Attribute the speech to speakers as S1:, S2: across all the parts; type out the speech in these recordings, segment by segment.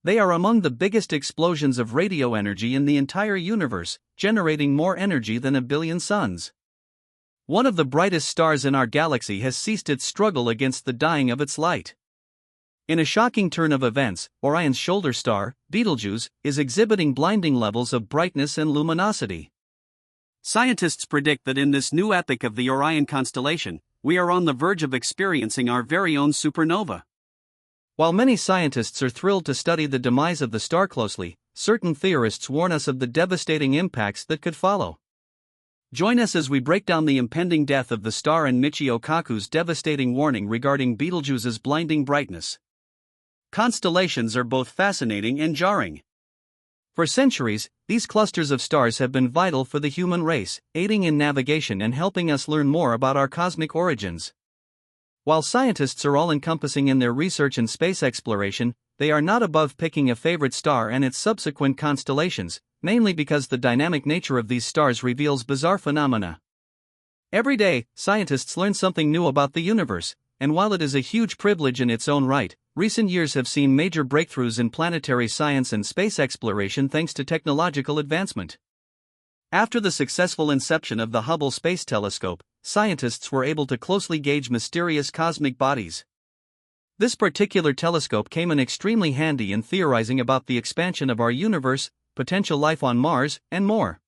S1: They are among the biggest explosions of radio energy in the entire universe, generating more energy than a billion suns. One of the brightest stars in our galaxy has ceased its struggle against the dying of its light. In a shocking turn of events, Orion's shoulder star, Betelgeuse, is exhibiting blinding levels of brightness and luminosity. Scientists predict that in this new epoch of the Orion constellation, we are on the verge of experiencing our very own supernova. While many scientists are thrilled to study the demise of the star closely, certain theorists warn us of the devastating impacts that could follow. Join us as we break down the impending death of the star and Michio Kaku's devastating warning regarding Betelgeuse's blinding brightness. Constellations are both fascinating and jarring. For centuries, these clusters of stars have been vital for the human race, aiding in navigation and helping us learn more about our cosmic origins. While scientists are all-encompassing in their research and space exploration, they are not above picking a favorite star and its subsequent constellations, mainly because the dynamic nature of these stars reveals bizarre phenomena. Every day, scientists learn something new about the universe, and while it is a huge privilege in its own right, recent years have seen major breakthroughs in planetary science and space exploration thanks to technological advancement. After the successful inception of the Hubble Space Telescope, scientists were able to closely gauge mysterious cosmic bodies. This particular telescope came in extremely handy in theorizing about the expansion of our universe, potential life on Mars, and more.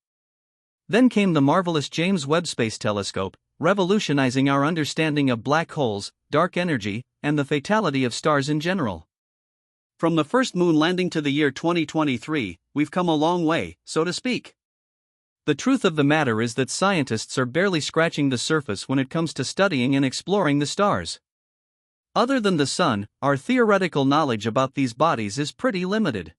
S1: Then came the marvelous James Webb Space Telescope, revolutionizing our understanding of black holes, dark energy, and the fatality of stars in general. From the first moon landing to the year 2023, we've come a long way, so to speak. The truth of the matter is that scientists are barely scratching the surface when it comes to studying and exploring the stars. Other than the Sun, our theoretical knowledge about these bodies is pretty limited.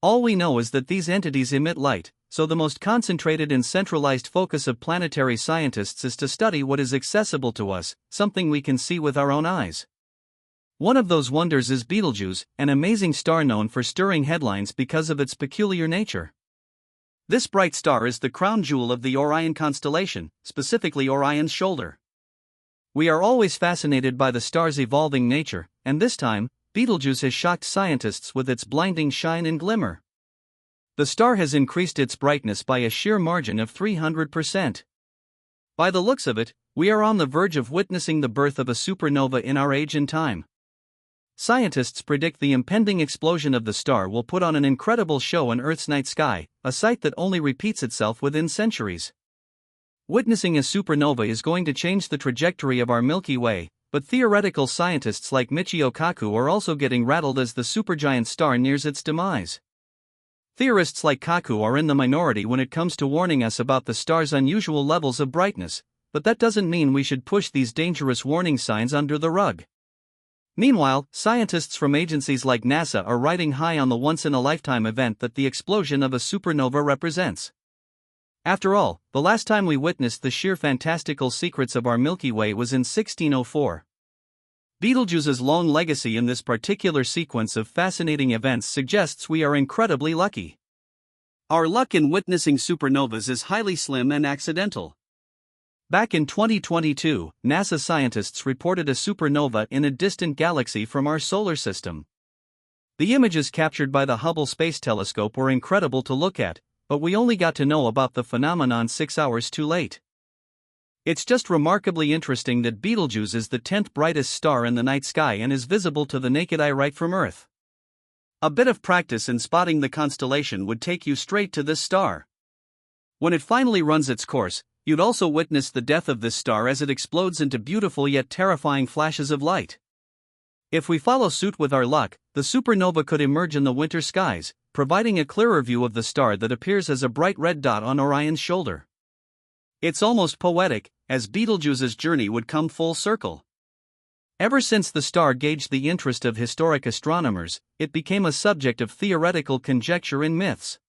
S1: All we know is that these entities emit light, so the most concentrated and centralized focus of planetary scientists is to study what is accessible to us, something we can see with our own eyes. One of those wonders is Betelgeuse, an amazing star known for stirring headlines because of its peculiar nature. This bright star is the crown jewel of the Orion constellation, specifically Orion's shoulder. We are always fascinated by the star's evolving nature, and this time, Betelgeuse has shocked scientists with its blinding shine and glimmer. The star has increased its brightness by a sheer margin of 300%. By the looks of it, we are on the verge of witnessing the birth of a supernova in our age and time. Scientists predict the impending explosion of the star will put on an incredible show in Earth's night sky, a sight that only repeats itself within centuries. Witnessing a supernova is going to change the trajectory of our Milky Way, but theoretical scientists like Michio Kaku are also getting rattled as the supergiant star nears its demise. Theorists like Kaku are in the minority when it comes to warning us about the star's unusual levels of brightness, but that doesn't mean we should push these dangerous warning signs under the rug. Meanwhile, scientists from agencies like NASA are riding high on the once-in-a-lifetime event that the explosion of a supernova represents. After all, the last time we witnessed the sheer fantastical secrets of our Milky Way was in 1604. Betelgeuse's long legacy in this particular sequence of fascinating events suggests we are incredibly lucky. Our luck in witnessing supernovas is highly slim and accidental. Back in 2022, NASA scientists reported a supernova in a distant galaxy from our solar system. The images captured by the Hubble Space Telescope were incredible to look at, but we only got to know about the phenomenon 6 hours too late. It's just remarkably interesting that Betelgeuse is the 10th brightest star in the night sky and is visible to the naked eye right from Earth. A bit of practice in spotting the constellation would take you straight to this star. When it finally runs its course, you'd also witness the death of this star as it explodes into beautiful yet terrifying flashes of light. If we follow suit with our luck, the supernova could emerge in the winter skies, providing a clearer view of the star that appears as a bright red dot on Orion's shoulder. It's almost poetic, as Betelgeuse's journey would come full circle. Ever since the star gauged the interest of historic astronomers, it became a subject of theoretical conjecture and myths.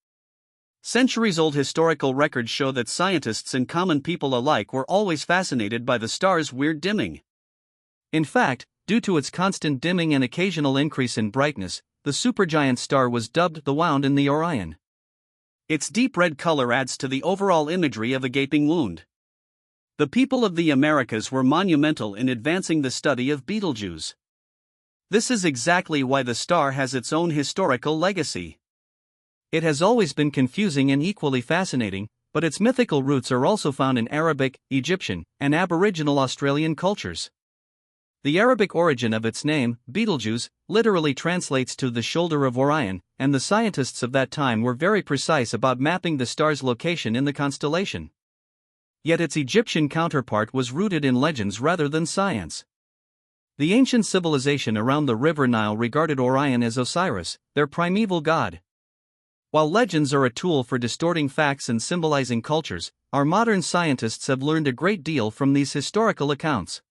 S1: Centuries-old historical records show that scientists and common people alike were always fascinated by the star's weird dimming. In fact, due to its constant dimming and occasional increase in brightness, the supergiant star was dubbed the Wound in the Orion. Its deep red color adds to the overall imagery of a gaping wound. The people of the Americas were monumental in advancing the study of Betelgeuse. This is exactly why the star has its own historical legacy. It has always been confusing and equally fascinating, but its mythical roots are also found in Arabic, Egyptian, and Aboriginal Australian cultures. The Arabic origin of its name, Betelgeuse, literally translates to the shoulder of Orion, and the scientists of that time were very precise about mapping the star's location in the constellation. Yet its Egyptian counterpart was rooted in legends rather than science. The ancient civilization around the River Nile regarded Orion as Osiris, their primeval god. While legends are a tool for distorting facts and symbolizing cultures, our modern scientists have learned a great deal from these historical accounts.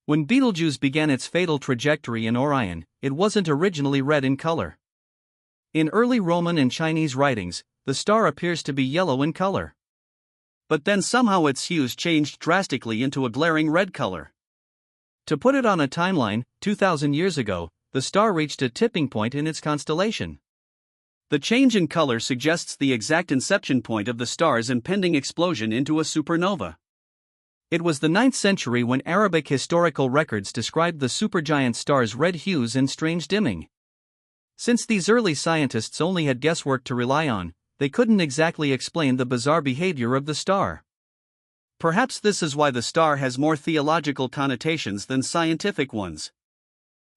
S1: When Betelgeuse began its fatal trajectory in Orion, it wasn't originally red in color. In early Roman and Chinese writings, the star appears to be yellow in color. But then somehow its hues changed drastically into a glaring red color. To put it on a timeline, 2,000 years ago, the star reached a tipping point in its constellation. The change in color suggests the exact inception point of the star's impending explosion into a supernova. It was the 9th century when Arabic historical records described the supergiant star's red hues and strange dimming. Since these early scientists only had guesswork to rely on, they couldn't exactly explain the bizarre behavior of the star. Perhaps this is why the star has more theological connotations than scientific ones.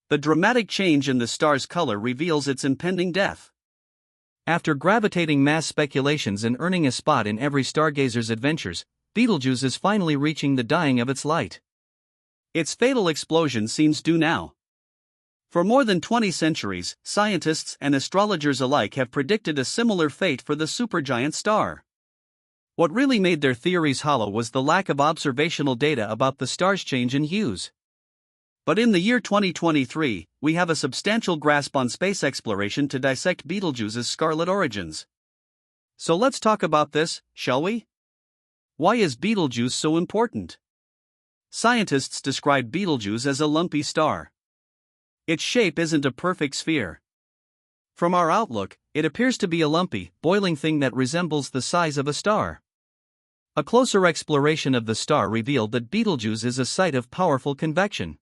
S1: The dramatic change in the star's color reveals its impending death. After gravitating mass speculations and earning a spot in every stargazer's adventures, Betelgeuse is finally reaching the dying of its light. Its fatal explosion seems due now. For more than 20 centuries, scientists and astrologers alike have predicted a similar fate for the supergiant star. What really made their theories hollow was the lack of observational data about the star's change in hues. But in the year 2023, we have a substantial grasp on space exploration to dissect Betelgeuse's scarlet origins. So let's talk about this, shall we? Why is Betelgeuse so important? Scientists describe Betelgeuse as a lumpy star. Its shape isn't a perfect sphere. From our outlook, it appears to be a lumpy, boiling thing that resembles the size of a star. A closer exploration of the star revealed that Betelgeuse is a site of powerful convection.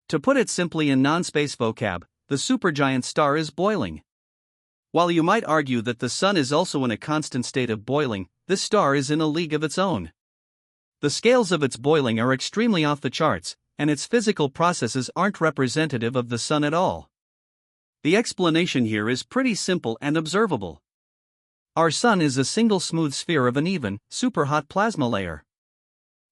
S1: To put it simply in non-space vocab, the supergiant star is boiling. While you might argue that the Sun is also in a constant state of boiling, this star is in a league of its own. The scales of its boiling are extremely off the charts, and its physical processes aren't representative of the Sun at all. The explanation here is pretty simple and observable. Our Sun is a single smooth sphere of an even, superhot plasma layer.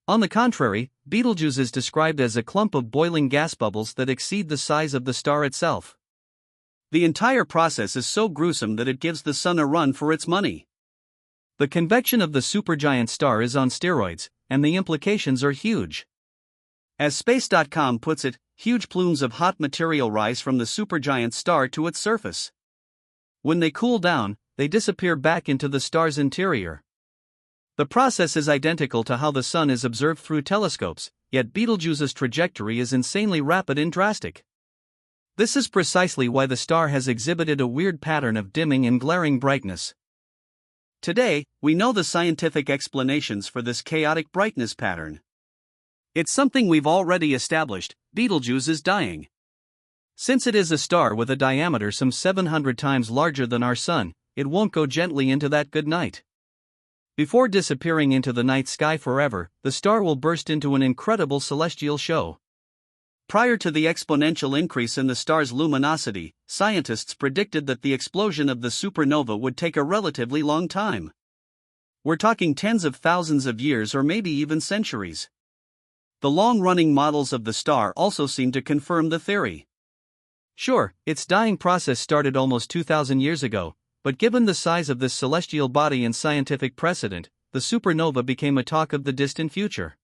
S1: On the contrary, Betelgeuse is described as a clump of boiling gas bubbles that exceed the size of the star itself. The entire process is so gruesome that it gives the Sun a run for its money. The convection of the supergiant star is on steroids, and the implications are huge. As Space.com puts it, huge plumes of hot material rise from the supergiant star to its surface. When they cool down, they disappear back into the star's interior. The process is identical to how the Sun is observed through telescopes, yet Betelgeuse's trajectory is insanely rapid and drastic. This is precisely why the star has exhibited a weird pattern of dimming and glaring brightness. Today, we know the scientific explanations for this chaotic brightness pattern. It's something we've already established: Betelgeuse is dying. Since it is a star with a diameter some 700 times larger than our Sun, it won't go gently into that good night. Before disappearing into the night sky forever, the star will burst into an incredible celestial show. Prior to the exponential increase in the star's luminosity, scientists predicted that the explosion of the supernova would take a relatively long time. We're talking tens of thousands of years or maybe even centuries. The long-running models of the star also seem to confirm the theory. Sure, its dying process started almost 2,000 years ago, but given the size of this celestial body and scientific precedent, the supernova became a talk of the distant future.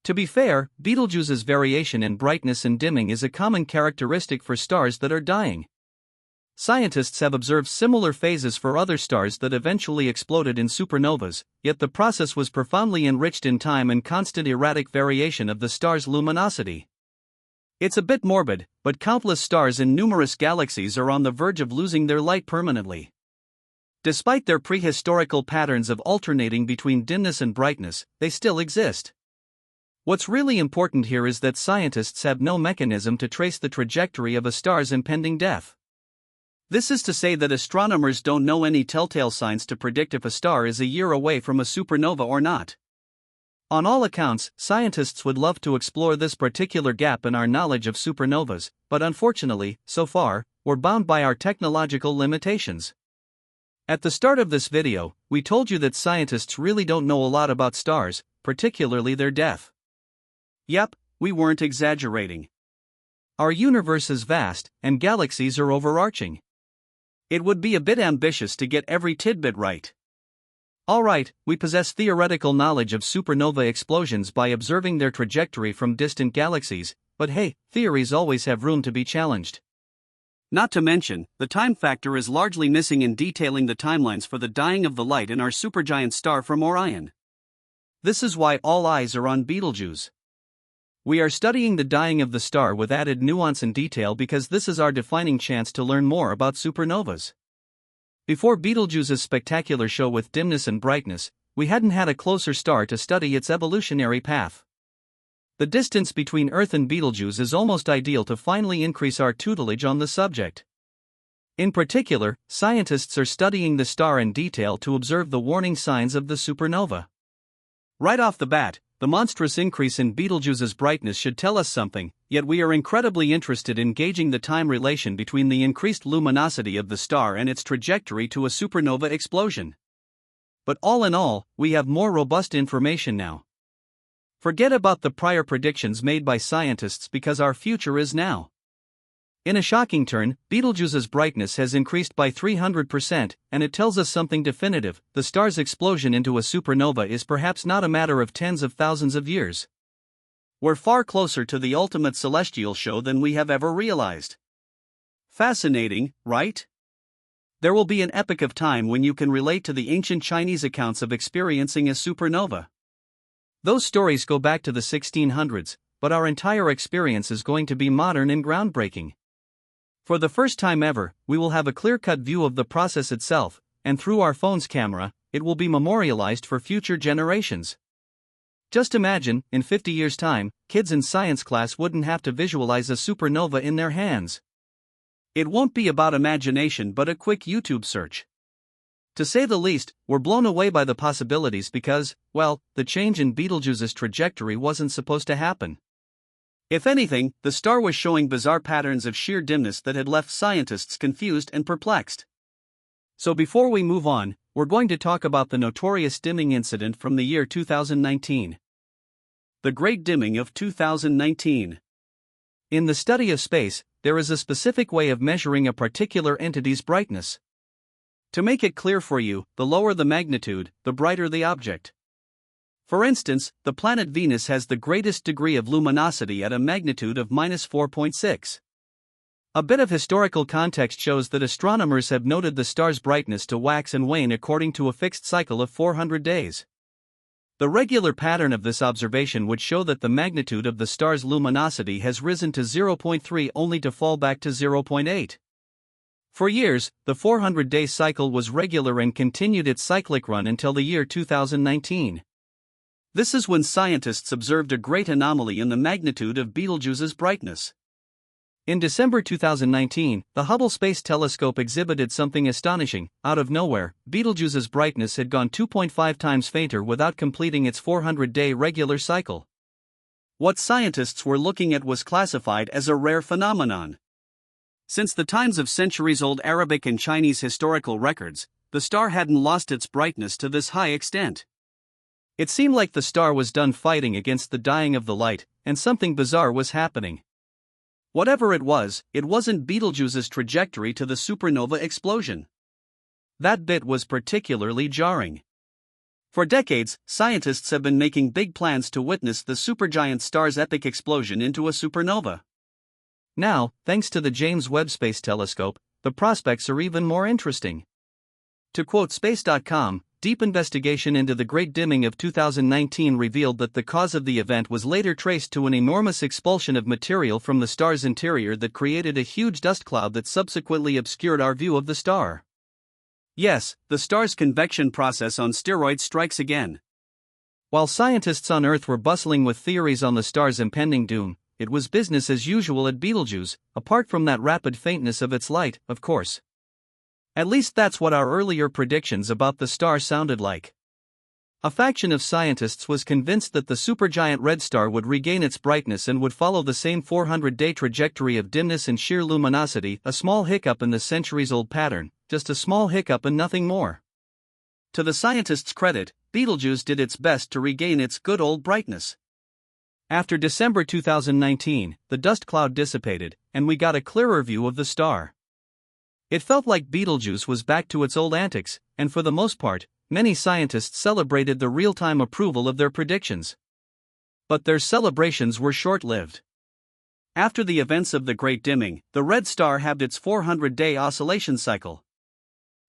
S1: To be fair, Betelgeuse's variation in brightness and dimming is a common characteristic for stars that are dying. Scientists have observed similar phases for other stars that eventually exploded in supernovas, yet the process was profoundly enriched in time and constant erratic variation of the star's luminosity. It's a bit morbid, but countless stars in numerous galaxies are on the verge of losing their light permanently. Despite their prehistorical patterns of alternating between dimness and brightness, they still exist. What's really important here is that scientists have no mechanism to trace the trajectory of a star's impending death. This is to say that astronomers don't know any telltale signs to predict if a star is a year away from a supernova or not. On all accounts, scientists would love to explore this particular gap in our knowledge of supernovas, but unfortunately, so far, we're bound by our technological limitations. At the start of this video, we told you that scientists really don't know a lot about stars, particularly their death. Yep, we weren't exaggerating. Our universe is vast, and galaxies are overarching. It would be a bit ambitious to get every tidbit right. Alright, we possess theoretical knowledge of supernova explosions by observing their trajectory from distant galaxies, but hey, theories always have room to be challenged. Not to mention, the time factor is largely missing in detailing the timelines for the dying of the light in our supergiant star from Orion. This is why all eyes are on Betelgeuse. We are studying the dying of the star with added nuance and detail because this is our defining chance to learn more about supernovas. Before Betelgeuse's spectacular show with dimness and brightness, we hadn't had a closer star to study its evolutionary path. The distance between Earth and Betelgeuse is almost ideal to finally increase our tutelage on the subject. In particular, scientists are studying the star in detail to observe the warning signs of the supernova. Right off the bat, the monstrous increase in Betelgeuse's brightness should tell us something, yet we are incredibly interested in gauging the time relation between the increased luminosity of the star and its trajectory to a supernova explosion. But all in all, we have more robust information now. Forget about the prior predictions made by scientists because our future is now. In a shocking turn, Betelgeuse's brightness has increased by 300%, and it tells us something definitive: the star's explosion into a supernova is perhaps not a matter of tens of thousands of years. We're far closer to the ultimate celestial show than we have ever realized. Fascinating, right? There will be an epoch of time when you can relate to the ancient Chinese accounts of experiencing a supernova. Those stories go back to the 1600s, but our entire experience is going to be modern and groundbreaking. For the first time ever, we will have a clear-cut view of the process itself, and through our phone's camera, it will be memorialized for future generations. Just imagine, in 50 years' time, kids in science class wouldn't have to visualize a supernova in their hands. It won't be about imagination but a quick YouTube search. To say the least, we're blown away by the possibilities because, well, the change in Betelgeuse's trajectory wasn't supposed to happen. If anything, the star was showing bizarre patterns of sheer dimness that had left scientists confused and perplexed. So before we move on, we're going to talk about the notorious dimming incident from the year 2019. The Great Dimming of 2019. In the study of space, there is a specific way of measuring a particular entity's brightness. To make it clear for you, the lower the magnitude, the brighter the object. For instance, the planet Venus has the greatest degree of luminosity at a magnitude of -4.6. A bit of historical context shows that astronomers have noted the star's brightness to wax and wane according to a fixed cycle of 400 days. The regular pattern of this observation would show that the magnitude of the star's luminosity has risen to 0.3 only to fall back to 0.8. For years, the 400-day cycle was regular and continued its cyclic run until the year 2019. This is when scientists observed a great anomaly in the magnitude of Betelgeuse's brightness. In December 2019, the Hubble Space Telescope exhibited something astonishing. Out of nowhere, Betelgeuse's brightness had gone 2.5 times fainter without completing its 400-day regular cycle. What scientists were looking at was classified as a rare phenomenon. Since the times of centuries-old Arabic and Chinese historical records, the star hadn't lost its brightness to this high extent. It seemed like the star was done fighting against the dying of the light, and something bizarre was happening. Whatever it wasn't Betelgeuse's trajectory to the supernova explosion. That bit was particularly jarring. For decades, scientists have been making big plans to witness the supergiant star's epic explosion into a supernova. Now, thanks to the James Webb Space Telescope, the prospects are even more interesting. To quote Space.com, deep investigation into the Great Dimming of 2019 revealed that the cause of the event was later traced to an enormous expulsion of material from the star's interior that created a huge dust cloud that subsequently obscured our view of the star. Yes, the star's convection process on steroids strikes again. While scientists on Earth were bustling with theories on the star's impending doom, it was business as usual at Betelgeuse, apart from that rapid faintness of its light, of course. At least that's what our earlier predictions about the star sounded like. A faction of scientists was convinced that the supergiant red star would regain its brightness and would follow the same 400-day trajectory of dimness and sheer luminosity, a small hiccup in the centuries-old pattern, just a small hiccup and nothing more. To the scientists' credit, Betelgeuse did its best to regain its good old brightness. After December 2019, the dust cloud dissipated, and we got a clearer view of the star. It felt like Betelgeuse was back to its old antics, and for the most part, many scientists celebrated the real-time approval of their predictions. But their celebrations were short-lived. After the events of the Great Dimming, the red star had its 400-day oscillation cycle.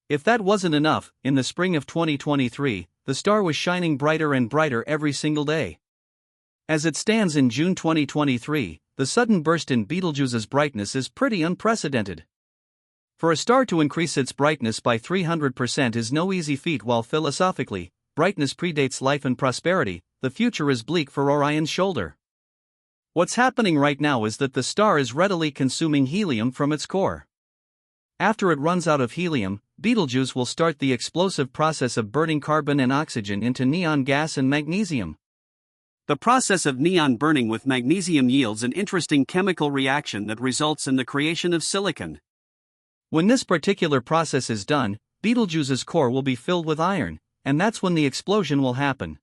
S1: If that wasn't enough, in the spring of 2023, the star was shining brighter and brighter every single day. As it stands in June 2023, the sudden burst in Betelgeuse's brightness is pretty unprecedented. For a star to increase its brightness by 300% is no easy feat. While philosophically, brightness predates life and prosperity, the future is bleak for Orion's shoulder. What's happening right now is that the star is readily consuming helium from its core. After it runs out of helium, Betelgeuse will start the explosive process of burning carbon and oxygen into neon gas and magnesium. The process of neon burning with magnesium yields an interesting chemical reaction that results in the creation of silicon. When this particular process is done, Betelgeuse's core will be filled with iron, and that's when the explosion will happen.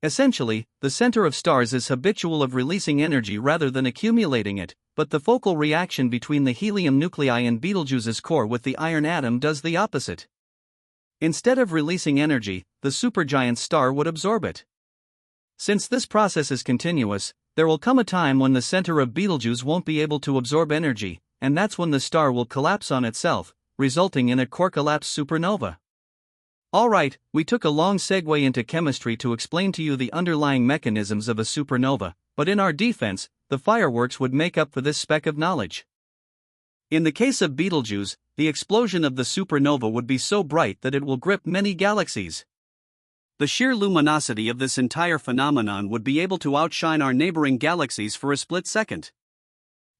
S1: Essentially, the center of stars is habitual of releasing energy rather than accumulating it, but the focal reaction between the helium nuclei in Betelgeuse's core with the iron atom does the opposite. Instead of releasing energy, the supergiant star would absorb it. Since this process is continuous, there will come a time when the center of Betelgeuse won't be able to absorb energy, and that's when the star will collapse on itself, resulting in a core collapse supernova. Alright, we took a long segue into chemistry to explain to you the underlying mechanisms of a supernova, but in our defense, the fireworks would make up for this speck of knowledge. In the case of Betelgeuse, the explosion of the supernova would be so bright that it will grip many galaxies. The sheer luminosity of this entire phenomenon would be able to outshine our neighboring galaxies for a split second.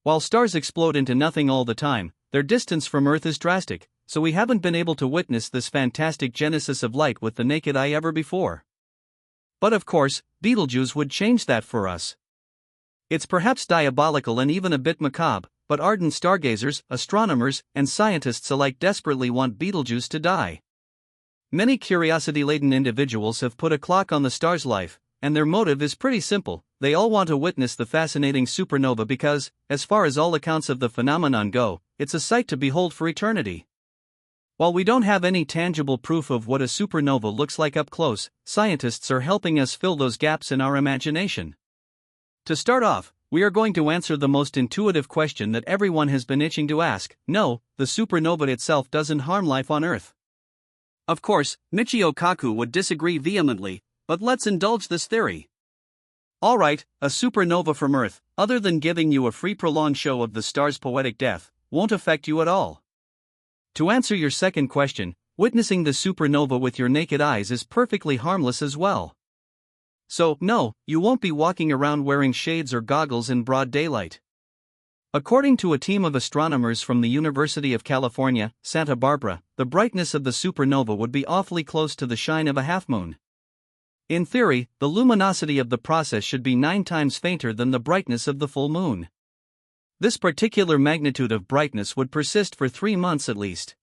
S1: While stars explode into nothing all the time, their distance from Earth is drastic, so we haven't been able to witness this fantastic genesis of light with the naked eye ever before. But of course, Betelgeuse would change that for us. It's perhaps diabolical and even a bit macabre, but ardent stargazers, astronomers, and scientists alike desperately want Betelgeuse to die. Many curiosity-laden individuals have put a clock on the star's life, and their motive is pretty simple: they all want to witness the fascinating supernova because, as far as all accounts of the phenomenon go, it's a sight to behold for eternity. While we don't have any tangible proof of what a supernova looks like up close, scientists are helping us fill those gaps in our imagination. To start off, we are going to answer the most intuitive question that everyone has been itching to ask. No, the supernova itself doesn't harm life on Earth. Of course, Michio Kaku would disagree vehemently, but let's indulge this theory. Alright, a supernova from Earth, other than giving you a free prolonged show of the star's poetic death, won't affect you at all. To answer your second question, witnessing the supernova with your naked eyes is perfectly harmless as well. So, no, you won't be walking around wearing shades or goggles in broad daylight. According to a team of astronomers from the University of California, Santa Barbara, the brightness of the supernova would be awfully close to the shine of a half-moon. In theory, the luminosity of the process should be 9 times fainter than the brightness of the full moon. This particular magnitude of brightness would persist for 3 months at least.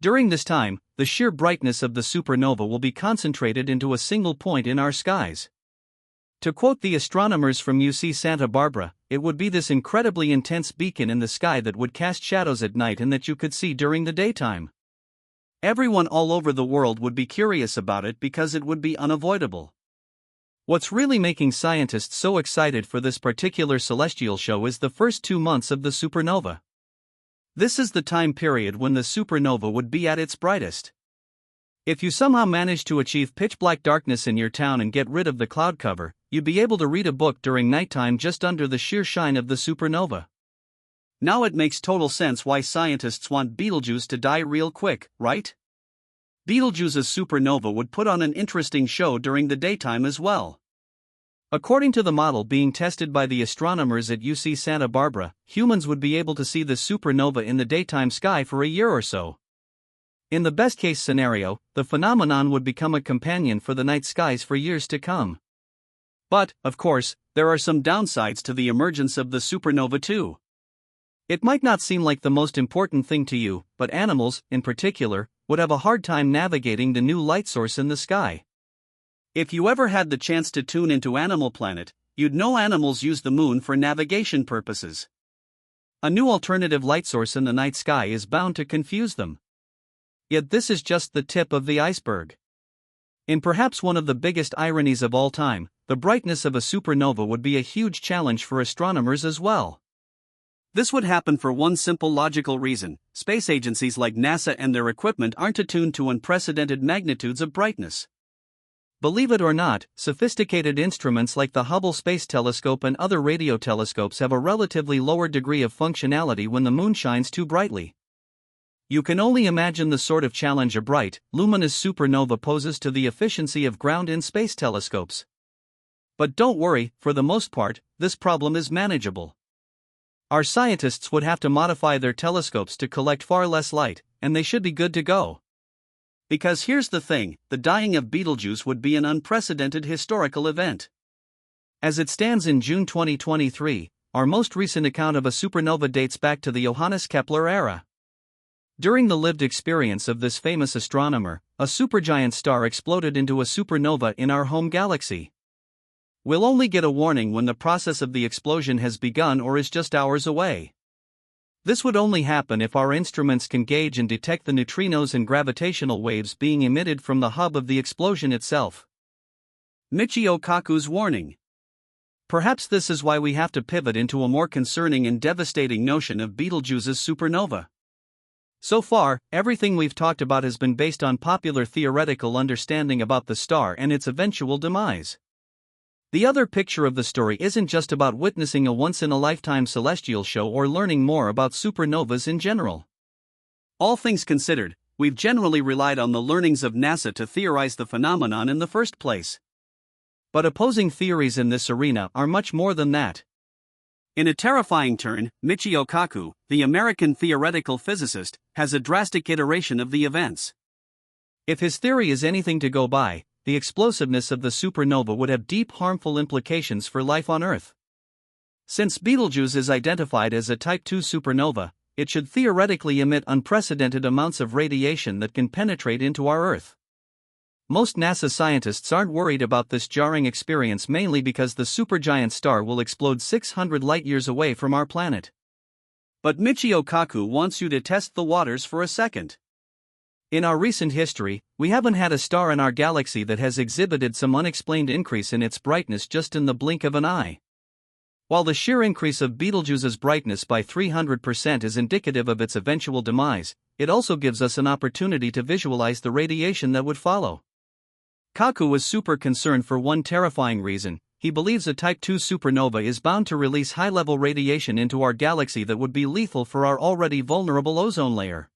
S1: During this time, the sheer brightness of the supernova will be concentrated into a single point in our skies. To quote the astronomers from UC Santa Barbara, it would be this incredibly intense beacon in the sky that would cast shadows at night and that you could see during the daytime. Everyone all over the world would be curious about it because it would be unavoidable. What's really making scientists so excited for this particular celestial show is the first 2 months of the supernova. This is the time period when the supernova would be at its brightest. If you somehow manage to achieve pitch-black darkness in your town and get rid of the cloud cover, you'd be able to read a book during nighttime just under the sheer shine of the supernova. Now it makes total sense why scientists want Betelgeuse to die real quick, right? Betelgeuse's supernova would put on an interesting show during the daytime as well. According to the model being tested by the astronomers at UC Santa Barbara, humans would be able to see the supernova in the daytime sky for a year or so. In the best-case scenario, the phenomenon would become a companion for the night skies for years to come. But, of course, there are some downsides to the emergence of the supernova too. It might not seem like the most important thing to you, but animals, in particular, would have a hard time navigating the new light source in the sky. If you ever had the chance to tune into Animal Planet, you'd know animals use the moon for navigation purposes. A new alternative light source in the night sky is bound to confuse them. Yet this is just the tip of the iceberg. In perhaps one of the biggest ironies of all time, the brightness of a supernova would be a huge challenge for astronomers as well. This would happen for one simple logical reason: space agencies like NASA and their equipment aren't attuned to unprecedented magnitudes of brightness. Believe it or not, sophisticated instruments like the Hubble Space Telescope and other radio telescopes have a relatively lower degree of functionality when the moon shines too brightly. You can only imagine the sort of challenge a bright, luminous supernova poses to the efficiency of ground-in-space telescopes. But don't worry, for the most part, this problem is manageable. Our scientists would have to modify their telescopes to collect far less light, and they should be good to go. Because here's the thing, the dying of Betelgeuse would be an unprecedented historical event. As it stands in June 2023, our most recent account of a supernova dates back to the Johannes Kepler era. During the lived experience of this famous astronomer, a supergiant star exploded into a supernova in our home galaxy. We'll only get a warning when the process of the explosion has begun or is just hours away. This would only happen if our instruments can gauge and detect the neutrinos and gravitational waves being emitted from the hub of the explosion itself. Michio Kaku's warning. Perhaps this is why we have to pivot into a more concerning and devastating notion of Betelgeuse's supernova. So far, everything we've talked about has been based on popular theoretical understanding about the star and its eventual demise. The other picture of the story isn't just about witnessing a once-in-a-lifetime celestial show or learning more about supernovas in general. All things considered, we've generally relied on the learnings of NASA to theorize the phenomenon in the first place. But opposing theories in this arena are much more than that. In a terrifying turn, Michio Kaku, the American theoretical physicist, has a drastic iteration of the events. If his theory is anything to go by, the explosiveness of the supernova would have deep harmful implications for life on Earth. Since Betelgeuse is identified as a Type II supernova, it should theoretically emit unprecedented amounts of radiation that can penetrate into our Earth. Most NASA scientists aren't worried about this jarring experience mainly because the supergiant star will explode 600 light-years away from our planet. But Michio Kaku wants you to test the waters for a second. In our recent history, we haven't had a star in our galaxy that has exhibited some unexplained increase in its brightness just in the blink of an eye. While the sheer increase of Betelgeuse's brightness by 300% is indicative of its eventual demise, it also gives us an opportunity to visualize the radiation that would follow. Kaku was super concerned for one terrifying reason: he believes a Type II supernova is bound to release high-level radiation into our galaxy that would be lethal for our already vulnerable ozone layer.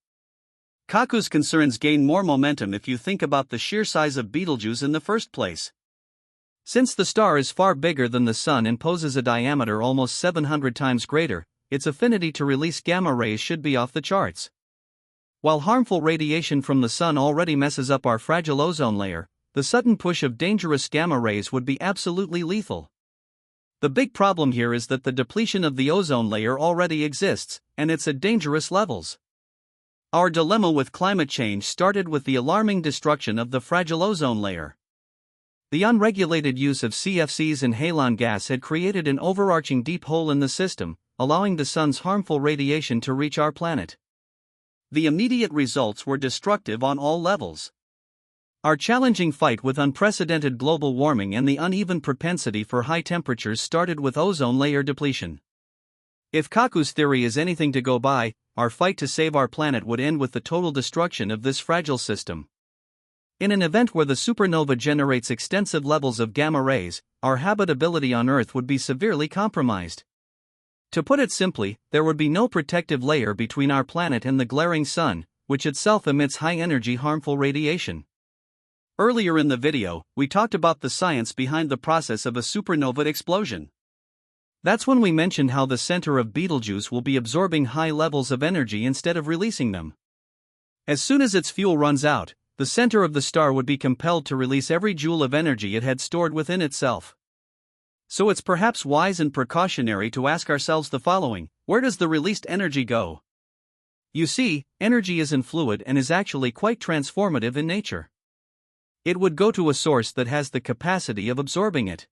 S1: Kaku's concerns gain more momentum if you think about the sheer size of Betelgeuse in the first place. Since the star is far bigger than the Sun and poses a diameter almost 700 times greater, its affinity to release gamma rays should be off the charts. While harmful radiation from the Sun already messes up our fragile ozone layer, the sudden push of dangerous gamma rays would be absolutely lethal. The big problem here is that the depletion of the ozone layer already exists, and it's at dangerous levels. Our dilemma with climate change started with the alarming destruction of the fragile ozone layer. The unregulated use of CFCs and halon gas had created an overarching deep hole in the system, allowing the sun's harmful radiation to reach our planet. The immediate results were destructive on all levels. Our challenging fight with unprecedented global warming and the uneven propensity for high temperatures started with ozone layer depletion. If Kaku's theory is anything to go by, our fight to save our planet would end with the total destruction of this fragile system. In an event where the supernova generates extensive levels of gamma rays, our habitability on Earth would be severely compromised. To put it simply, there would be no protective layer between our planet and the glaring sun, which itself emits high-energy harmful radiation. Earlier in the video, we talked about the science behind the process of a supernova explosion. That's when we mentioned how the center of Betelgeuse will be absorbing high levels of energy instead of releasing them. As soon as its fuel runs out, the center of the star would be compelled to release every joule of energy it had stored within itself. So it's perhaps wise and precautionary to ask ourselves the following: where does the released energy go? You see, energy is in fluid and is actually quite transformative in nature. It would go to a source that has the capacity of absorbing it.